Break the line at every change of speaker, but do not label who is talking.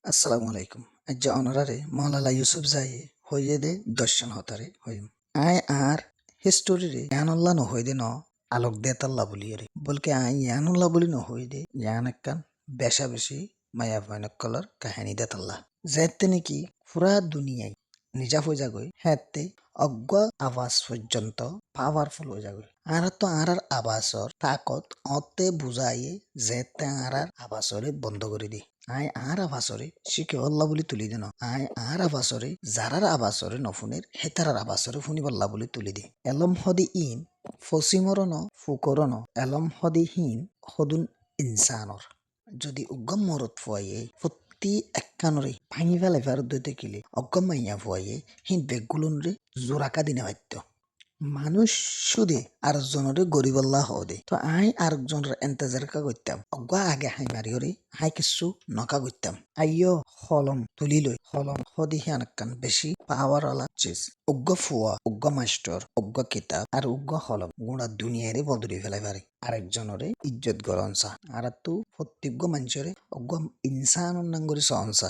আসসালামু আলাইকুম। আজ্জা অনারারে মৌলালা ইউসুফ জাই হইয়ে দে দর্শন হতারে হইম। আয় আর হিস্টোরিরে ইয়ানুল্লাহ ন হইদে ন আলোক দেতাল্লা বলিয়ারে। বলকে আই ইয়ানুল্লাহ বলি ন হইদে ইয়ান একখান বেশা বেশি মায়া ভয়নকলর কাহিনী দেতাল্লা। যেতে নাকি পুরা দুনিয়ায় নিজা হয়ে যাগই হেতে অজ্ঞ আওয়াজ পর্যন্ত পাওয়ারফুল হয়ে যাগই। আর তো আর আবাসর তাকত অতে বুঝাইয়ে যেতে আর আবাসরে বন্ধ করে দি। আয় আর আবাসরে শিখে অল্লাহ বলি তুলি দেন। আয় আর আবাসরে যারার আবাসরে নফুনের হেতারার আবাসরে ফুনি বল্লা বলি তুলি দি। এলম হদি ইন ফসিমরন ফুকরন এলম হদি হিন হদুন ইনসানর। যদি উগ্গম মরত ফুয়াইয়ে প্রতি একখানরে ভাঙি ফেলে ফেরত দিতে কিলে অগ্গম মাইয়া ফুয়াইয়ে হিন বেগুলন রে জোরাকা দিনে বাধ্য মানুষ শুধু আরেকজনের গরিবল্লাহ হদে তো আই আরেকজনের এন্তেজার কা করতাম অজ্ঞা আগে হাই মারিওরে হাই কিছু নকা করতাম আইয় হলম তুলি লই হলম হদি হিয়ানকান বেশি পাওয়ার আলা চিজ অজ্ঞ ফুয়া অজ্ঞ মাস্টার অজ্ঞ কিতাব আর অজ্ঞ হলম গুণা দুনিয়ারে বদলি ফেলাই পারে আরেকজনরে ইজ্জত গরনসা আর তু প্রত্যেক মানুষরে অজ্ঞ ইনসান নাঙ্গরি সহনসা